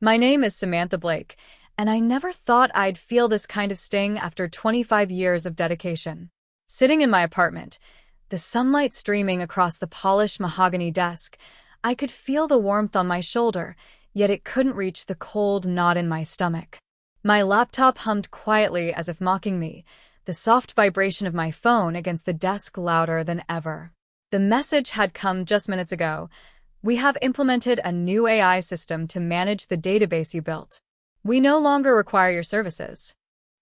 My name is Samantha Blake, and I never thought I'd feel this kind of sting after 25 years of dedication. Sitting in my apartment, the sunlight streaming across the polished mahogany desk, I could feel the warmth on my shoulder, yet it couldn't reach the cold knot in my stomach. My laptop hummed quietly as if mocking me, the soft vibration of my phone against the desk louder than ever. The message had come just minutes ago. We have implemented a new AI system to manage the database you built. We no longer require your services.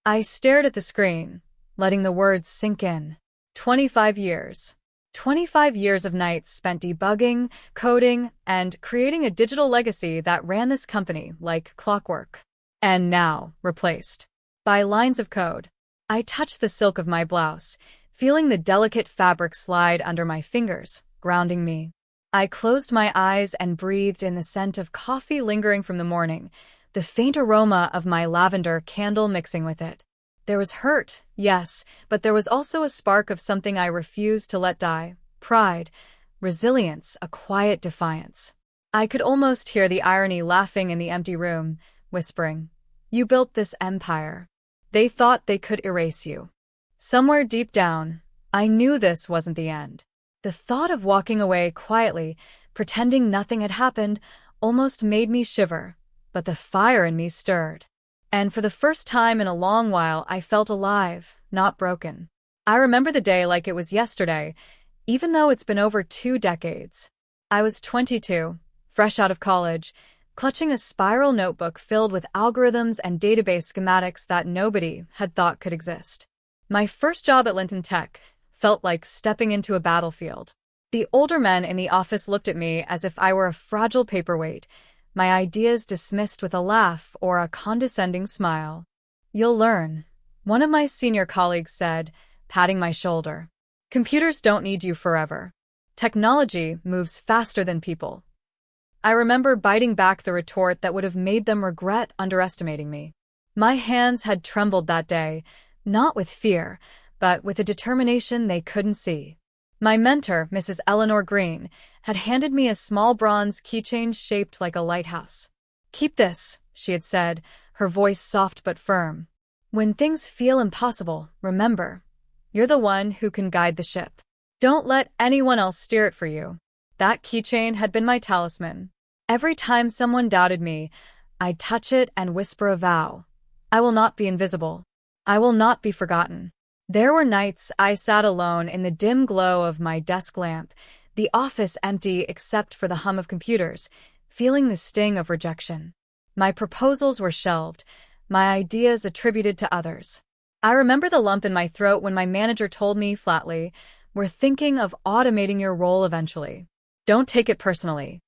I stared at the screen, letting the words sink in. 25 years. 25 years of nights spent debugging, coding, and creating a digital legacy that ran this company like clockwork. And now, replaced by lines of code. I touched the silk of my blouse, feeling the delicate fabric slide under my fingers, grounding me. I closed my eyes and breathed in the scent of coffee lingering from the morning, the faint aroma of my lavender candle mixing with it. There was hurt, yes, but there was also a spark of something I refused to let die. Pride, resilience, a quiet defiance. I could almost hear the irony laughing in the empty room, whispering, "You built this empire. They thought they could erase you." Somewhere deep down, I knew this wasn't the end. The thought of walking away quietly, pretending nothing had happened, almost made me shiver, but the fire in me stirred. And for the first time in a long while, I felt alive, not broken. I remember the day like it was yesterday, even though it's been over 2 decades. I was 22, fresh out of college, clutching a spiral notebook filled with algorithms and database schematics that nobody had thought could exist. My first job at Linton Tech felt like stepping into a battlefield. The older men in the office looked at me as if I were a fragile paperweight, my ideas dismissed with a laugh or a condescending smile. "You'll learn," one of my senior colleagues said, patting my shoulder. "Computers don't need you forever. Technology moves faster than people." I remember biting back the retort that would have made them regret underestimating me. My hands had trembled that day, not with fear, but with a determination they couldn't see. My mentor, Mrs. Eleanor Green, had handed me a small bronze keychain shaped like a lighthouse. "Keep this," she had said, her voice soft but firm. "When things feel impossible, remember, you're the one who can guide the ship. Don't let anyone else steer it for you." That keychain had been my talisman. Every time someone doubted me, I'd touch it and whisper a vow. I will not be invisible. I will not be forgotten. There were nights I sat alone in the dim glow of my desk lamp, the office empty except for the hum of computers, feeling the sting of rejection. My proposals were shelved, my ideas attributed to others. I remember the lump in my throat when my manager told me flatly, "We're thinking of automating your role eventually. Don't take it personally.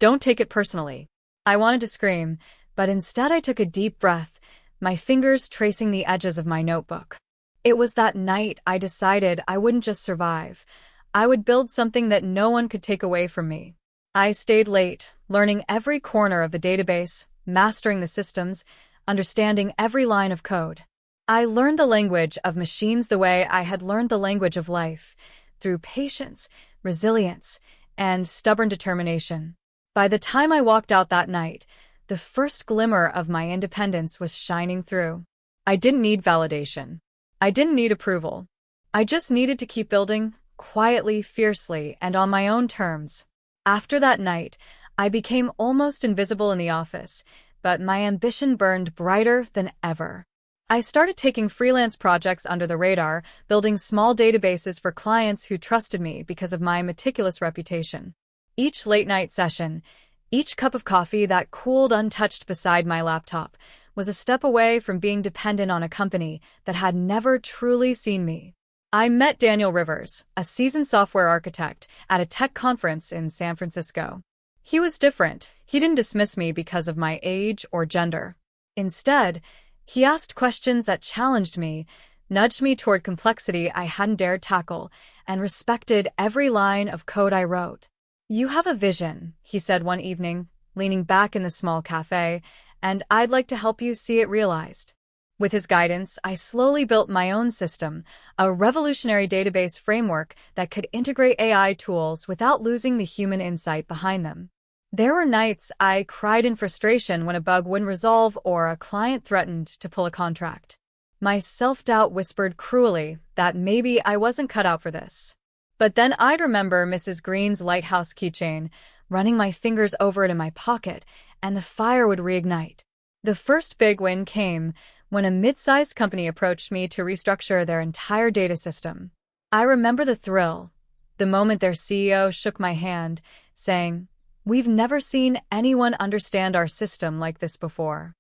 Don't take it personally." I wanted to scream, but instead I took a deep breath, my fingers tracing the edges of my notebook. It was that night I decided I wouldn't just survive. I would build something that no one could take away from me. I stayed late, learning every corner of the database, mastering the systems, understanding every line of code. I learned the language of machines the way I had learned the language of life, through patience, resilience, and stubborn determination. By the time I walked out that night, the first glimmer of my independence was shining through. I didn't need validation. I didn't need approval. I just needed to keep building, quietly, fiercely, and on my own terms. After that night, I became almost invisible in the office, but my ambition burned brighter than ever. I started taking freelance projects under the radar, building small databases for clients who trusted me because of my meticulous reputation. Each late-night session, each cup of coffee that cooled untouched beside my laptop, was a step away from being dependent on a company that had never truly seen me. I met Daniel Rivers, a seasoned software architect, at a tech conference in San Francisco. He was different. He didn't dismiss me because of my age or gender. Instead, he asked questions that challenged me, nudged me toward complexity I hadn't dared tackle, and respected every line of code I wrote. "You have a vision," he said one evening, leaning back in the small cafe, "and I'd like to help you see it realized." With his guidance, I slowly built my own system, a revolutionary database framework that could integrate AI tools without losing the human insight behind them. There were nights I cried in frustration when a bug wouldn't resolve or a client threatened to pull a contract. My self-doubt whispered cruelly that maybe I wasn't cut out for this. But then I'd remember Mrs. Green's lighthouse keychain, running my fingers over it in my pocket, and the fire would reignite. The first big win came when a mid-sized company approached me to restructure their entire data system. I remember the thrill, the moment their CEO shook my hand, saying, "We've never seen anyone understand our system like this before."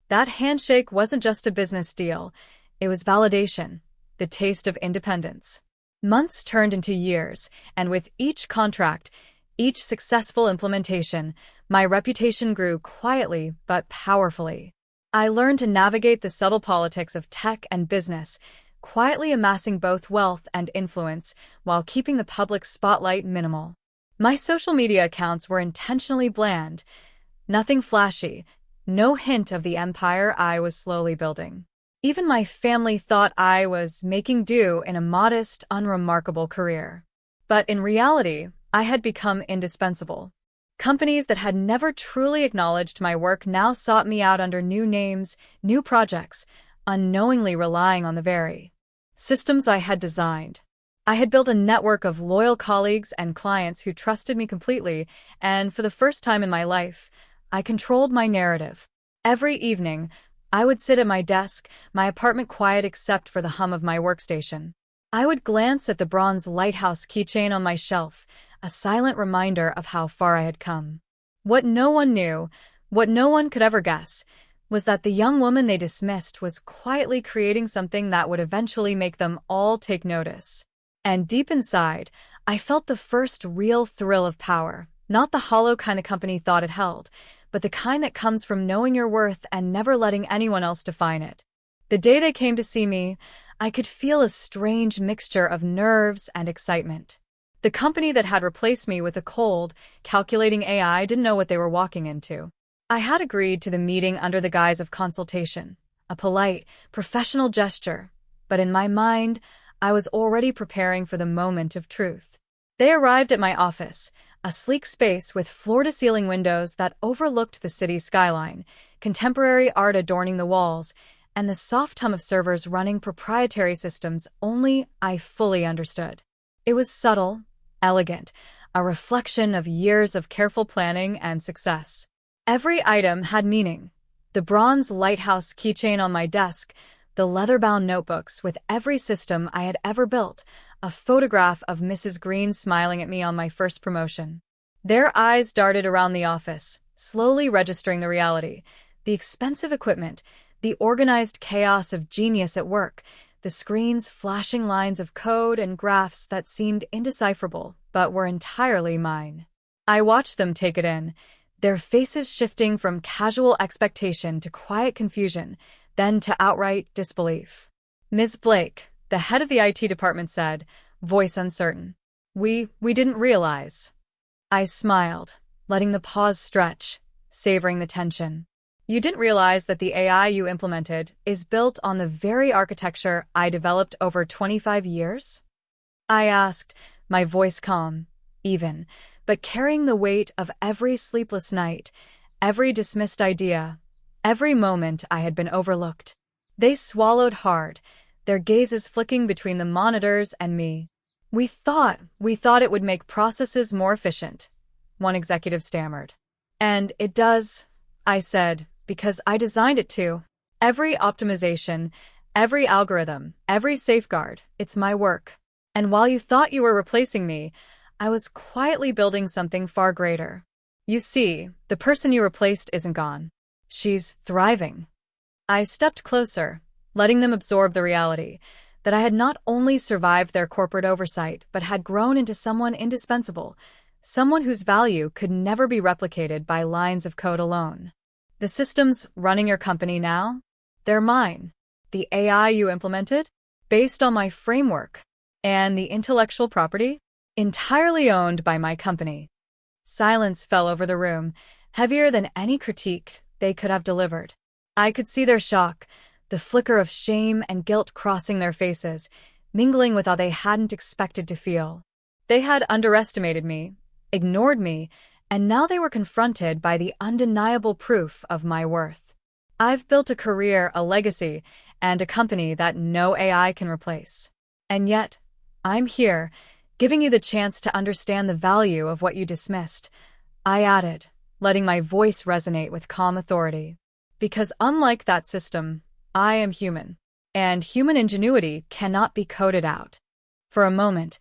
That handshake wasn't just a business deal, it was validation, the taste of independence. Months turned into years, and with each contract, each successful implementation, my reputation grew quietly but powerfully. I learned to navigate the subtle politics of tech and business, quietly amassing both wealth and influence while keeping the public spotlight minimal. My social media accounts were intentionally bland, nothing flashy, no hint of the empire I was slowly building. Even my family thought I was making do in a modest, unremarkable career. But in reality, I had become indispensable. Companies that had never truly acknowledged my work now sought me out under new names, new projects, unknowingly relying on the very systems I had designed. I had built a network of loyal colleagues and clients who trusted me completely, and for the first time in my life, I controlled my narrative. Every evening, I would sit at my desk, my apartment quiet except for the hum of my workstation. I would glance at the bronze lighthouse keychain on my shelf, a silent reminder of how far I had come. What no one knew, what no one could ever guess, was that the young woman they dismissed was quietly creating something that would eventually make them all take notice. And deep inside, I felt the first real thrill of power, not the hollow kind of company thought it held, but the kind that comes from knowing your worth and never letting anyone else define it. The day they came to see me, I could feel a strange mixture of nerves and excitement. The company that had replaced me with a cold, calculating AI didn't know what they were walking into. I had agreed to the meeting under the guise of consultation, a polite, professional gesture, but in my mind, I was already preparing for the moment of truth. They arrived at my office, a sleek space with floor-to-ceiling windows that overlooked the city skyline, contemporary art adorning the walls, and the soft hum of servers running proprietary systems only I fully understood. It was subtle, elegant, a reflection of years of careful planning and success. Every item had meaning. The bronze lighthouse keychain on my desk, the leather-bound notebooks with every system I had ever built, a photograph of Mrs. Green smiling at me on my first promotion. Their eyes darted around the office, slowly registering the reality, the expensive equipment, the organized chaos of genius at work, the screen's flashing lines of code and graphs that seemed indecipherable but were entirely mine. I watched them take it in, their faces shifting from casual expectation to quiet confusion, then to outright disbelief. "Ms. Blake," the head of the IT department said, voice uncertain. We didn't realize." I smiled, letting the pause stretch, savoring the tension. "You didn't realize that the AI you implemented is built on the very architecture I developed over 25 years?" I asked, my voice calm, even, but carrying the weight of every sleepless night, every dismissed idea, every moment I had been overlooked. They swallowed hard, their gazes flicking between the monitors and me. We thought it would make processes more efficient," one executive stammered. "And it does," I said, "because I designed it to. Every optimization, every algorithm, every safeguard, it's my work. And while you thought you were replacing me, I was quietly building something far greater. You see, the person you replaced isn't gone. She's thriving." I stepped closer, letting them absorb the reality that I had not only survived their corporate oversight, but had grown into someone indispensable, someone whose value could never be replicated by lines of code alone. "The systems running your company now? They're mine. The AI you implemented? Based on my framework. And the intellectual property? Entirely owned by my company." Silence fell over the room, heavier than any critique they could have delivered. I could see their shock, the flicker of shame and guilt crossing their faces, mingling with how they hadn't expected to feel. They had underestimated me, ignored me, and now they were confronted by the undeniable proof of my worth. I've built a career, a legacy, and a company that no AI can replace. And yet, I'm here, giving you the chance to understand the value of what you dismissed, I added, letting my voice resonate with calm authority. Because unlike that system, I am human, and human ingenuity cannot be coded out. For a moment,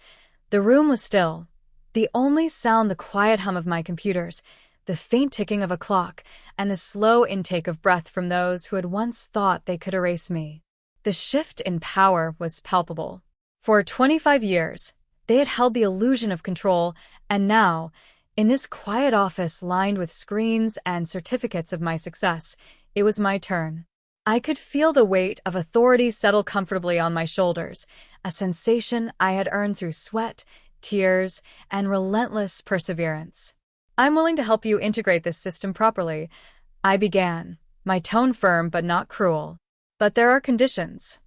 the room was still. The only sound, the quiet hum of my computers, the faint ticking of a clock, and the slow intake of breath from those who had once thought they could erase me. The shift in power was palpable. For 25 years, they had held the illusion of control, and now, in this quiet office lined with screens and certificates of my success, it was my turn. I could feel the weight of authority settle comfortably on my shoulders, a sensation I had earned through sweat, tears, and relentless perseverance. I'm willing to help you integrate this system properly, I began, my tone firm but not cruel. But there are conditions.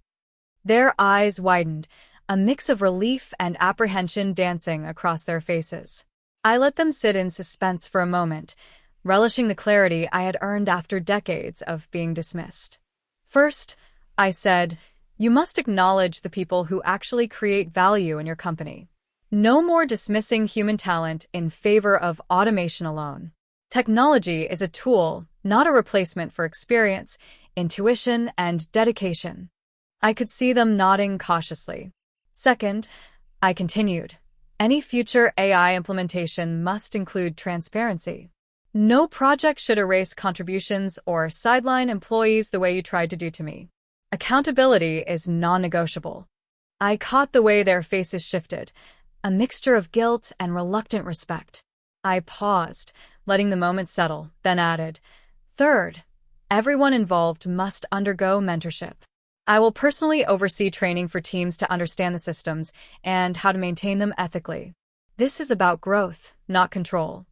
Their eyes widened, a mix of relief and apprehension dancing across their faces. I let them sit in suspense for a moment, relishing the clarity I had earned after decades of being dismissed. First, I said, you must acknowledge the people who actually create value in your company. No more dismissing human talent in favor of automation alone. Technology is a tool, not a replacement for experience, intuition, and dedication. I could see them nodding cautiously. Second, I continued, any future AI implementation must include transparency. No project should erase contributions or sideline employees the way you tried to do to me. Accountability is non-negotiable. I caught the way their faces shifted, a mixture of guilt and reluctant respect. I paused, letting the moment settle, then added, third, everyone involved must undergo mentorship. I will personally oversee training for teams to understand the systems and how to maintain them ethically. This is about growth, not control.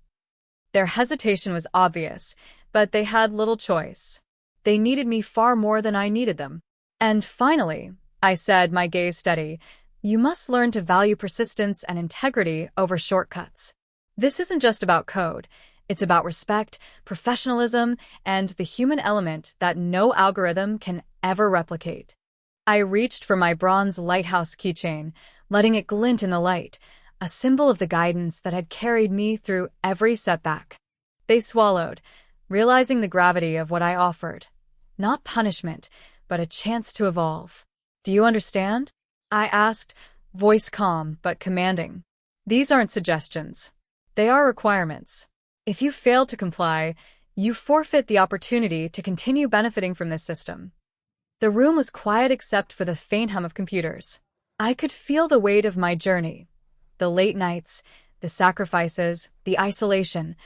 Their hesitation was obvious, but they had little choice. They needed me far more than I needed them. And finally, I said, my gaze steady, you must learn to value persistence and integrity over shortcuts. This isn't just about code. It's about respect, professionalism, and the human element that no algorithm can ever replicate. I reached for my bronze lighthouse keychain, letting it glint in the light, a symbol of the guidance that had carried me through every setback. They swallowed, realizing the gravity of what I offered. Not punishment, but a chance to evolve. Do you understand? I asked, voice calm but commanding. These aren't suggestions. They are requirements. If you fail to comply, you forfeit the opportunity to continue benefiting from this system. The room was quiet except for the faint hum of computers. I could feel the weight of my journey, the late nights, the sacrifices, the isolation,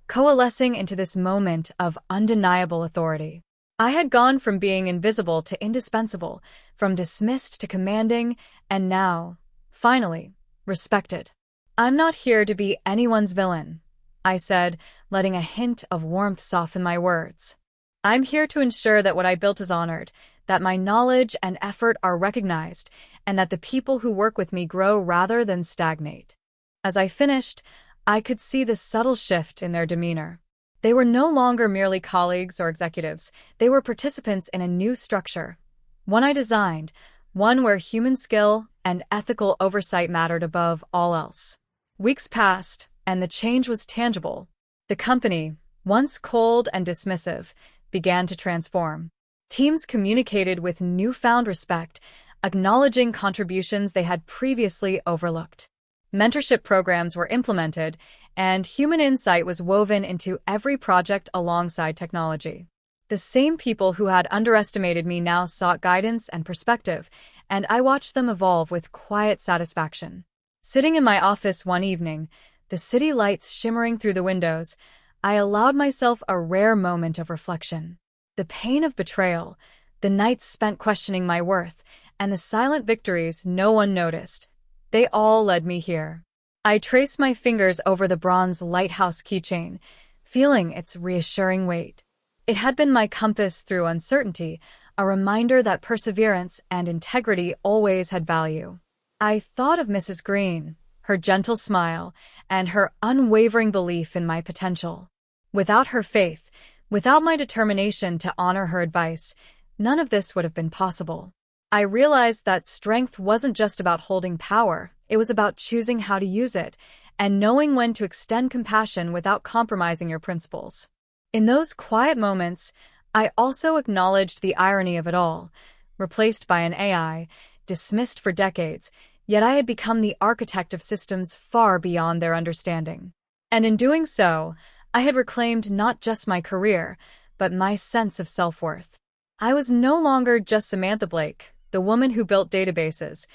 coalescing into this moment of undeniable authority. I had gone from being invisible to indispensable, from dismissed to commanding, and now, finally, respected. I'm not here to be anyone's villain, I said, letting a hint of warmth soften my words. I'm here to ensure that what I built is honored, that my knowledge and effort are recognized, and that the people who work with me grow rather than stagnate. As I finished, I could see the subtle shift in their demeanor. They were no longer merely colleagues or executives. They were participants in a new structure, one I designed, one where human skill and ethical oversight mattered above all else. Weeks passed, and the change was tangible. The company, once cold and dismissive, began to transform. Teams communicated with newfound respect, acknowledging contributions they had previously overlooked. Mentorship programs were implemented, and human insight was woven into every project alongside technology. The same people who had underestimated me now sought guidance and perspective, and I watched them evolve with quiet satisfaction. Sitting in my office one evening, the city lights shimmering through the windows, I allowed myself a rare moment of reflection. The pain of betrayal, the nights spent questioning my worth, and the silent victories no one noticed, they all led me here. I traced my fingers over the bronze lighthouse keychain, feeling its reassuring weight. It had been my compass through uncertainty, a reminder that perseverance and integrity always had value. I thought of Mrs. Green, her gentle smile, and her unwavering belief in my potential. Without her faith, without my determination to honor her advice, none of this would have been possible. I realized that strength wasn't just about holding power, it was about choosing how to use it, and knowing when to extend compassion without compromising your principles. In those quiet moments, I also acknowledged the irony of it all. Replaced by an AI, dismissed for decades, yet I had become the architect of systems far beyond their understanding. And in doing so, I had reclaimed not just my career, but my sense of self-worth. I was no longer just Samantha Blake, the woman who built databases.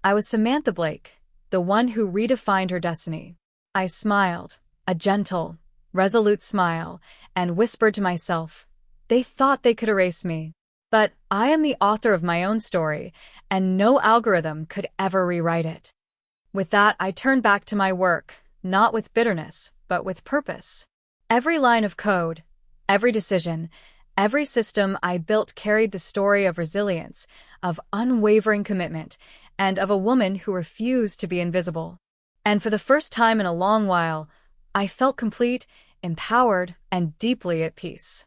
I was Samantha Blake, the one who redefined her destiny. I smiled, a gentle, resolute smile, and whispered to myself, "They thought they could erase me. But I am the author of my own story, and no algorithm could ever rewrite it." With that, I turned back to my work, not with bitterness, but with purpose. Every line of code, every decision, every system I built carried the story of resilience, of unwavering commitment, and of a woman who refused to be invisible. And for the first time in a long while, I felt complete, empowered, and deeply at peace.